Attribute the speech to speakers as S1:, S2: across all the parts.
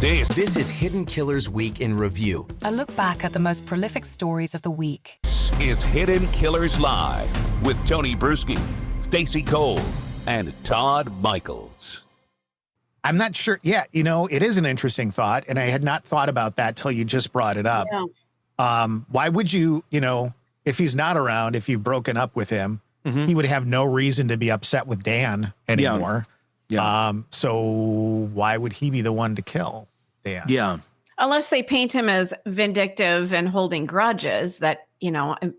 S1: This is Hidden Killers Week in Review.
S2: A look back at the most prolific stories of the week.
S3: Is Hidden Killers Live with Tony Brueski, Stacey Cole, and Todd Michaels.
S4: I'm not sure. Yeah, it is an interesting thought, and I had not thought about that till you just brought it up.
S5: Yeah.
S4: Why would you, if he's not around, if you've broken up with him, he would have no reason to be upset with Dan anymore.
S6: Yeah.
S4: So why would he be the one to kill Dan?
S6: Yeah.
S5: Unless they paint him as vindictive and holding grudges that,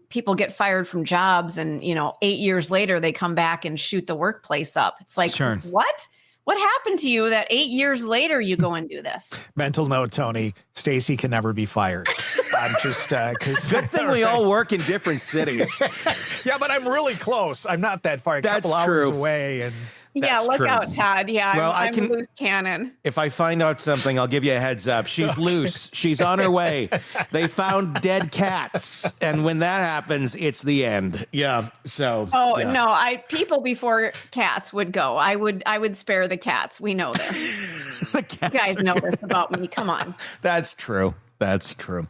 S5: people get fired from jobs and, 8 years later they come back and shoot the workplace up. It's like,
S6: Sure.
S5: What? What happened to you that 8 years later you go and do this?
S4: Mental note, Tony, Stacey can never be fired. I'm just,
S6: Good thing we all work in different cities.
S4: Yeah, but I'm really close. I'm not that far. A
S6: That's
S4: couple
S6: true.
S4: hours away. And
S5: Yeah, look
S6: true.
S5: out, Todd. Yeah,
S6: Well,
S5: I'm loose cannon.
S6: If I find out something, I'll give you a heads up. She's loose. She's on her way. They found dead cats. And when that happens, it's the end. Yeah. So.
S5: Oh,
S6: yeah.
S5: no, people before cats would go. I would spare the cats. We know this.
S6: The cats
S5: You guys
S6: are
S5: know
S6: good.
S5: this about me. Come on.
S6: That's true. That's true.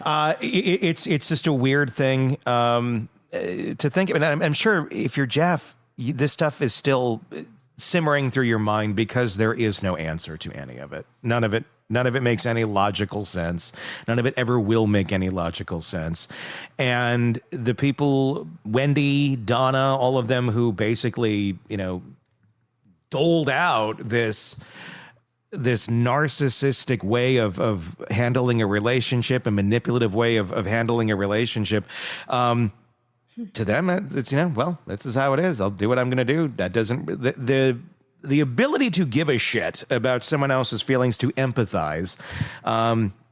S6: It's just a weird thing to think of. And I'm sure if you're Jeff, this stuff is still simmering through your mind because there is no answer to any of it. None of it makes any logical sense. None of it ever will make any logical sense. And the people, Wendi, Donna, all of them who basically, doled out this narcissistic way of handling a relationship, a manipulative way of handling a relationship, to them, it's, well, this is how it is. I'll do what I'm going to do. That doesn't, the ability to give a shit about someone else's feelings, to empathize,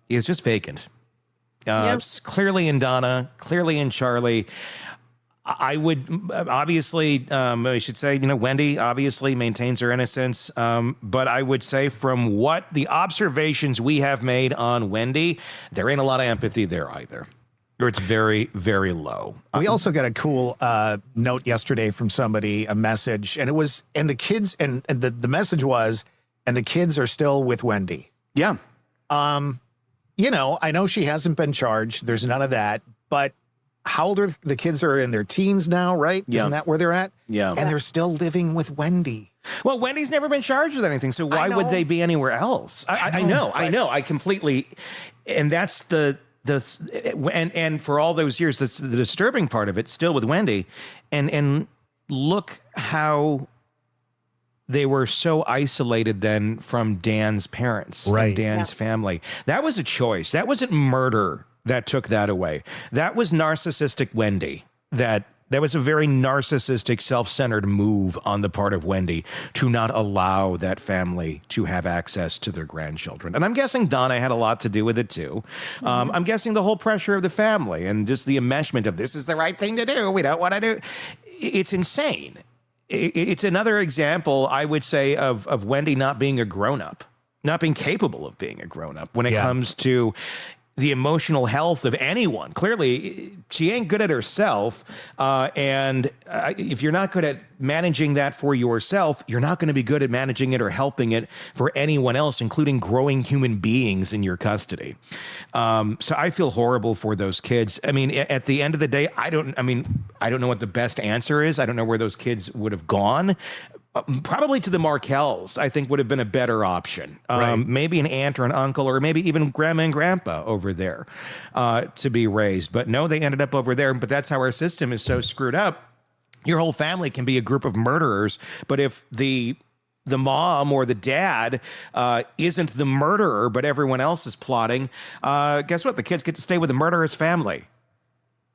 S6: is just vacant. It's clearly in Donna, clearly in Charlie. I would obviously, I should say, Wendi obviously maintains her innocence. But I would say from what the observations we have made on Wendi, there ain't a lot of empathy there either. Or it's very, very low.
S4: We also got a cool note yesterday from somebody, a message, and it was, and the kids, and the message was, and the kids are still with Wendi.
S6: Yeah.
S4: I know she hasn't been charged. There's none of that. But how old are the kids? Are in their teens now, right?
S6: Yeah.
S4: Isn't that where they're at?
S6: Yeah.
S4: And they're still living with Wendi.
S6: Well, Wendy's never been charged with anything, so why would they be anywhere else? I know. I completely, and that's and for all those years, that's the disturbing part of it, still with Wendi. And look how they were so isolated then from Dan's parents, and Dan's family. That was a choice. That wasn't murder that took that away. That was narcissistic Wendi. That was a very narcissistic, self-centered move on the part of Wendi to not allow that family to have access to their grandchildren. And I'm guessing Donna had a lot to do with it too. I'm guessing the whole pressure of the family and just the enmeshment of this is the right thing to do. We don't want to do. It's insane. It's another example, I would say, of Wendi not being a grown-up, not being capable of being a grown-up when it comes to the emotional health of anyone. Clearly, she ain't good at herself. And if you're not good at managing that for yourself, you're not going to be good at managing it or helping it for anyone else, including growing human beings in your custody. So I feel horrible for those kids. I mean, at the end of the day, I don't know what the best answer is. I don't know where those kids would have gone. Probably to the Markells, I think, would have been a better option. Maybe an aunt or an uncle, or maybe even grandma and grandpa over there to be raised. But no, they ended up over there. But that's how our system is so screwed up. Your whole family can be a group of murderers, but if the mom or the dad isn't the murderer, but everyone else is plotting, guess what? The kids get to stay with the murderer's family.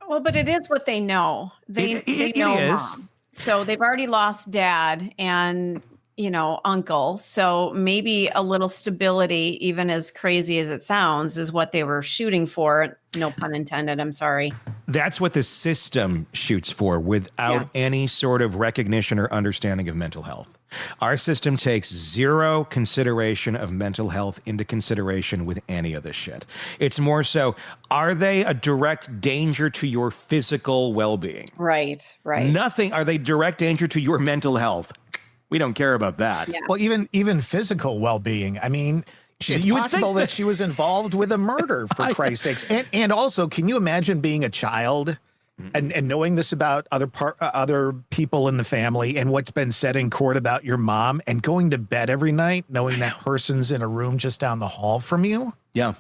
S5: Well, but it is what they know. They know mom. So they've already lost dad and, uncle. So maybe a little stability, even as crazy as it sounds, is what they were shooting for. No pun intended. I'm sorry.
S6: That's what the system shoots for without any sort of recognition or understanding of mental health. Our system takes zero consideration of mental health into consideration with any of this shit. It's more so, are they a direct danger to your physical well-being?
S5: Right.
S6: Nothing. Are they direct danger to your mental health? We don't care about that.
S4: Yeah. Well, even physical well-being. I mean, It's possible that she was involved with a murder, for Christ's sakes. And also, can you imagine being a child and knowing this about other people in the family and what's been said in court about your mom and going to bed every night knowing that person's in a room just down the hall from you?
S6: Yeah.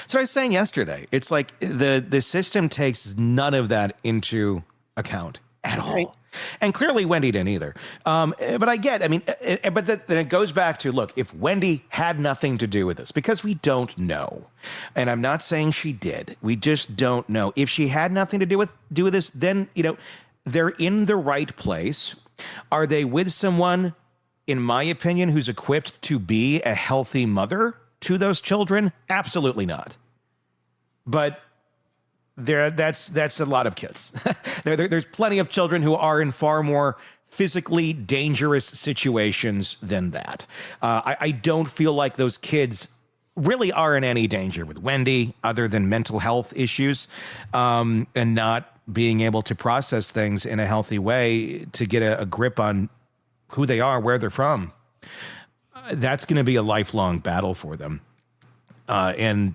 S6: So I was saying yesterday, it's like the system takes none of that into account at all. Right. And clearly Wendi didn't either. But then it goes back to, look, if Wendi had nothing to do with this, because we don't know, and I'm not saying she did, we just don't know. If she had nothing to do with this, then, they're in the right place. Are they with someone, in my opinion, who's equipped to be a healthy mother to those children? Absolutely not. But that's a lot of kids. There's plenty of children who are in far more physically dangerous situations than that. I don't feel like those kids really are in any danger with Wendi, other than mental health issues, and not being able to process things in a healthy way to get a grip on who they are, where they're from. That's going to be a lifelong battle for them. And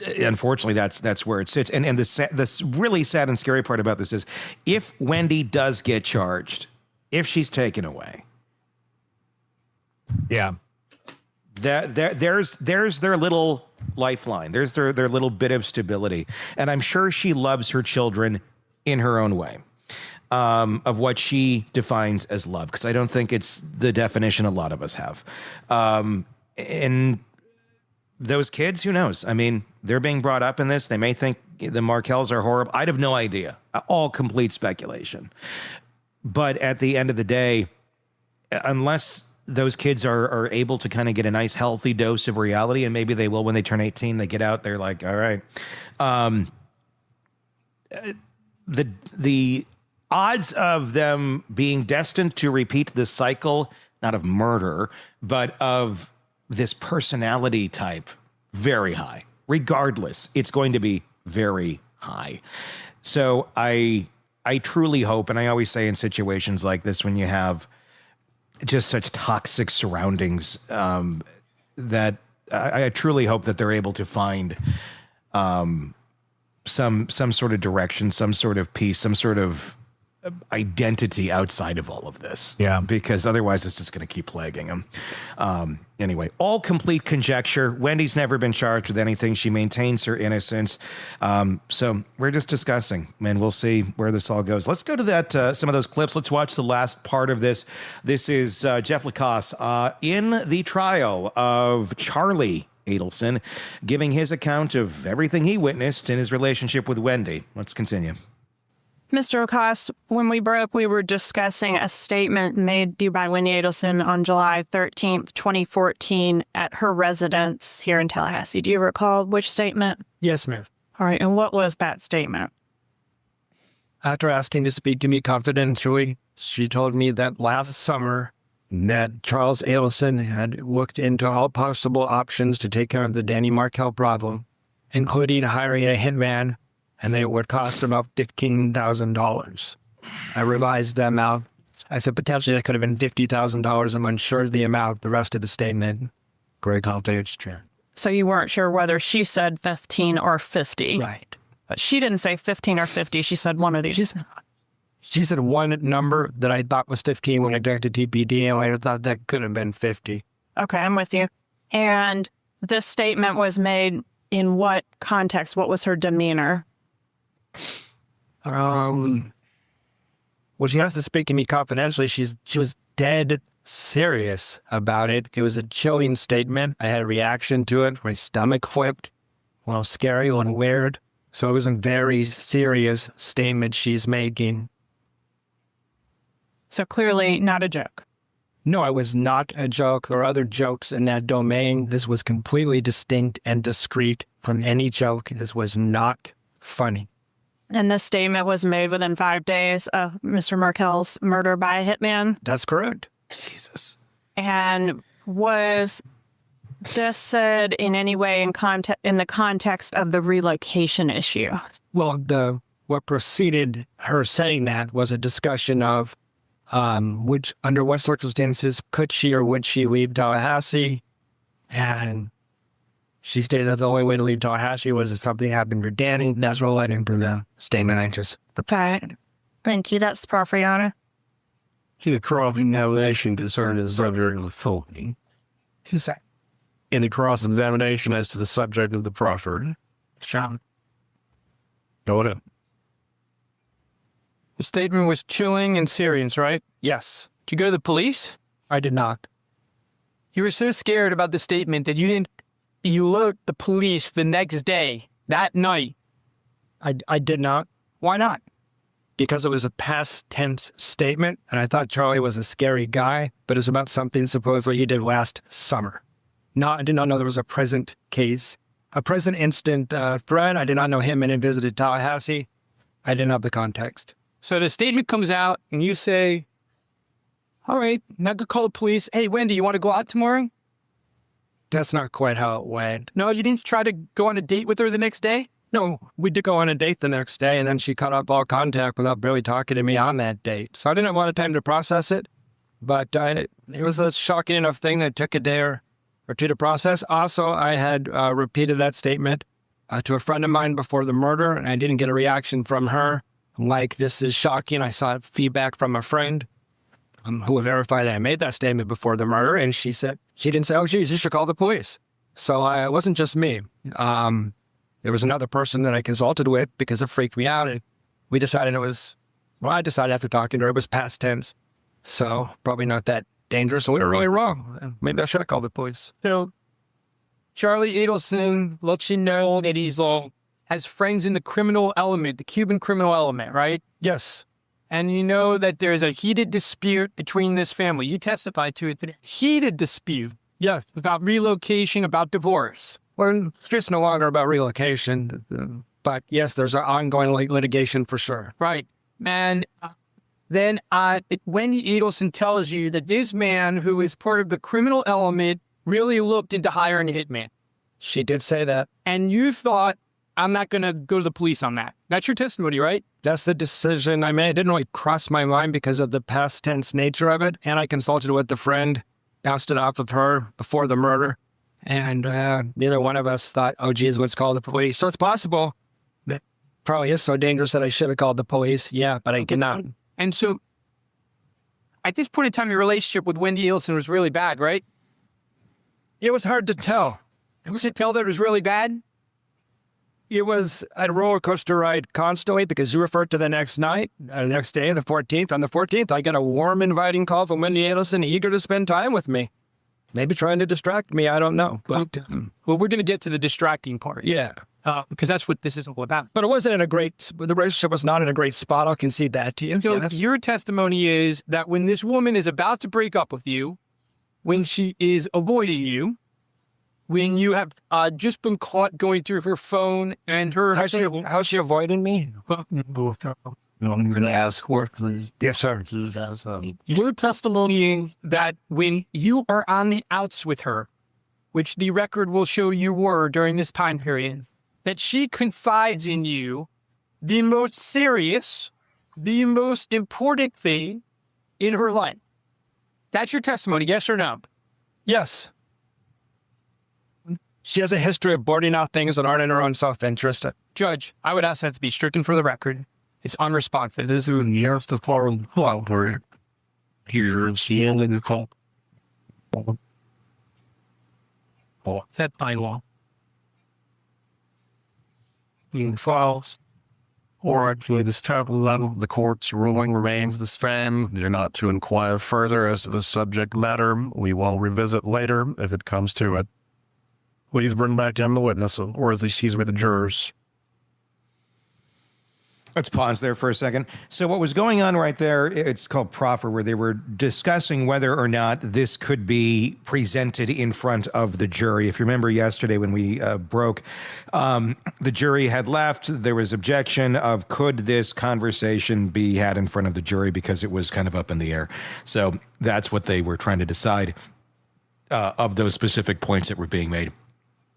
S6: unfortunately, that's where it sits. And the really sad and scary part about this is, if Wendi does get charged, if she's taken away, there's their little lifeline. There's their little bit of stability. And I'm sure she loves her children in her own way, of what she defines as love, because I don't think it's the definition a lot of us have. And those kids, who knows? I mean, they're being brought up in this. They may think the Markells are horrible. I'd have no idea. All complete speculation. But at the end of the day, unless those kids are able to kind of get a nice healthy dose of reality, and maybe they will when they turn 18, they get out, they're like, all right. The odds of them being destined to repeat this cycle, not of murder, but of this personality type, very high. Regardless, it's going to be very high. So I truly hope, and I always say in situations like this, when you have just such toxic surroundings, that I truly hope that they're able to find some sort of direction, some sort of peace, some sort of identity outside of all of this.
S4: Yeah.
S6: Because otherwise it's just going to keep plaguing them. Anyway, all complete conjecture. Wendy's never been charged with anything. She maintains her innocence. So we're just discussing, and we'll see where this all goes. Let's go to that, some of those clips. Let's watch the last part of this. This is Jeff Lacoste in the trial of Charlie Adelson, giving his account of everything he witnessed in his relationship with Wendi. Let's continue.
S7: Mr. Lacoste, when we broke, we were discussing a statement made by Wendi Adelson on July 13th, 2014 at her residence here in Tallahassee. Do you recall which statement?
S8: Yes, ma'am.
S7: All right. And what was that statement?
S8: After asking to speak to me confidentially, she told me that last summer that Charles Adelson had looked into all possible options to take care of the Danny Markel problem, including hiring a hitman, and it would cost about $15,000. I revised the amount. I said potentially that could have been $50,000. I'm unsure of the amount. The rest of the statement, Greg Haltage, Chair.
S7: So you weren't sure whether she said 15 or 50.
S8: Right.
S7: But she didn't say 15 or 50. She said one of these.
S8: She said one number that I thought was 15 when I directed TPD, and I thought that could have been 50.
S7: Okay, I'm with you. And this statement was made in what context? What was her demeanor?
S8: Well, she has to speak to me confidentially. She was dead serious about it. It was a chilling statement. I had a reaction to it. My stomach flipped. Well, scary and weird. So it was a very serious statement she's making.
S7: So clearly not a joke.
S8: No, it was not a joke. There are other jokes in that domain. This was completely distinct and discrete from any joke. This was not funny.
S7: And this statement was made within 5 days of Mr. Markel's murder by a hitman?
S8: That's correct.
S6: Jesus.
S7: And was this said in any way in the context of the relocation issue?
S8: Well, what preceded her saying that was a discussion of under what circumstances could she or would she leave Tallahassee, and She stated that the only way to leave Tallahassee was if something happened to Danny. That's what led into the statement I just
S7: Okay. Thank you. That's proper, Your Honor.
S9: The cross-examination concerned the subject of the phony.
S8: Who's that?
S9: In the cross-examination as to the subject of the proffer.
S8: Sean.
S9: Go ahead.
S10: The statement was chilling and serious, right?
S8: Yes.
S10: Did you go to the police?
S8: I did not.
S10: You were so scared about the statement that you didn't alert the police the next day, that night.
S8: I did not.
S10: Why not?
S8: Because it was a past tense statement, and I thought Charlie was a scary guy, but it was about something supposedly he did last summer. I did not know there was a present case, a present instant threat. I did not know him and had visited Tallahassee. I didn't have the context.
S10: So the statement comes out, and you say, all right, not to call the police. Hey, Wendy, you want to go out tomorrow?
S8: That's not quite how it went.
S10: No, you didn't try to go on a date with her the next day?
S8: No, we did go on a date the next day, and then she cut off all contact without really talking to me on that date. So I didn't have a lot of time to process it, but it was a shocking enough thing that took a day or two to process. Also, I had repeated that statement to a friend of mine before the murder, and I didn't get a reaction from her. Like, this is shocking. I saw feedback from a friend who verified that I made that statement before the murder, and she didn't say, oh, geez, you should call the police. So it wasn't just me. There was another person that I consulted with because it freaked me out, and we decided I decided after talking to her it was past tense. So probably not that dangerous, and we were really wrong. Maybe I should have called the police.
S10: So Charlie Adelson lets you know that he's has friends in the criminal element, the Cuban criminal element, right?
S8: Yes.
S10: And you know that there's a heated dispute between this family. You testified to it. Heated dispute.
S8: Yes.
S10: About relocation, about divorce.
S8: Well, it's just no longer about relocation. But yes, there's an ongoing litigation for sure.
S10: Right. And then Wendi Adelson tells you that this man, who is part of the criminal element, really looked into hiring a hitman.
S8: She did say that.
S10: And you thought, I'm not going to go to the police on that. That's your testimony, right?
S8: That's the decision I made. It didn't really cross my mind because of the past tense nature of it. And I consulted with the friend, bounced it off of her before the murder. And neither one of us thought, oh, geez, let's call the police. So it's possible that probably is so dangerous that I should have called the police. Yeah, but I did not.
S10: And so at this point in time, your relationship with Wendi Adelson was really bad, right?
S8: It was hard to tell.
S10: Was it tell that it was really bad?
S8: It was a roller coaster ride constantly because you referred to the next night, the next day, the 14th. On the 14th, I got a warm, inviting call from Wendi Adelson, eager to spend time with me. Maybe trying to distract me, I don't know. But
S10: well, we're going to get to the distracting part.
S8: Yeah.
S10: Because that's what this is all about.
S8: But it wasn't the relationship was not in a great spot. I'll concede that to you.
S10: So your testimony is that when this woman is about to break up with you, when she is avoiding you, when you have just been caught going through her phone and her...
S8: How's she avoiding me?
S9: I'm going to ask her, please.
S8: Yes, sir.
S10: Your testimony is that when you are on the outs with her, which the record will show you were during this time period, that she confides in you the most serious, the most important thing in her life. That's your testimony, yes or no?
S8: Yes. She has a history of boarding out things that aren't in her own self-interest.
S10: Judge, I would ask that to be stricken for the record. It's unresponsive.
S9: This is years the forum where here is the end of the call.
S10: That by law.
S9: In files, or actually this type of level, the court's ruling remains the same. You're not to inquire further as to the subject matter. We will revisit later if it comes to it. Please bring back down the witness, or at least he's with the jurors.
S6: Let's pause there for a second. So what was going on right there, it's called proffer, where they were discussing whether or not this could be presented in front of the jury. If you remember yesterday when we broke, the jury had left. There was objection of could this conversation be had in front of the jury because it was kind of up in the air. So that's what they were trying to decide of those specific points that were being made,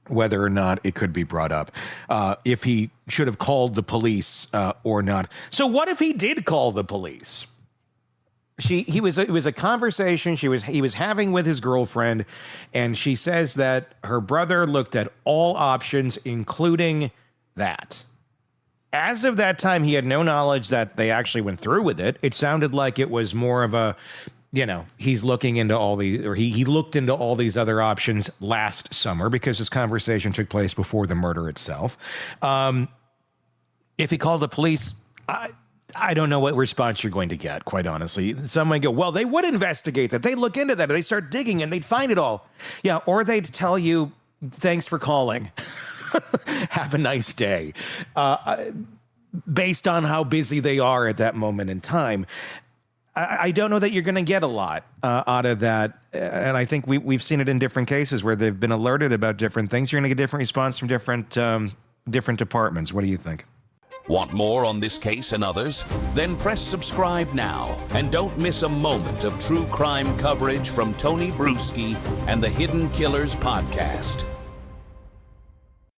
S6: whether or not it could be brought up, if he should have called the police or not. So what if he did call the police? It was a conversation he was having with his girlfriend, and she says that her brother looked at all options, including that. As of that time, he had no knowledge that they actually went through with it. It sounded like it was more of a, he's looking into all these, or he looked into all these other options last summer because this conversation took place before the murder itself. If he called the police, I don't know what response you're going to get, quite honestly. Some might go, well, they would investigate that. They'd look into that. They start digging and they'd find it all. Yeah, or they'd tell you, thanks for calling. Have a nice day. Based on how busy they are at that moment in time. I don't know that you're going to get a lot out of that. And I think we've seen it in different cases where they've been alerted about different things. You're going to get different response from different departments. What do you think?
S3: Want more on this case and others? Then press subscribe now and don't miss a moment of true crime coverage from Tony Brueski and the Hidden Killers podcast.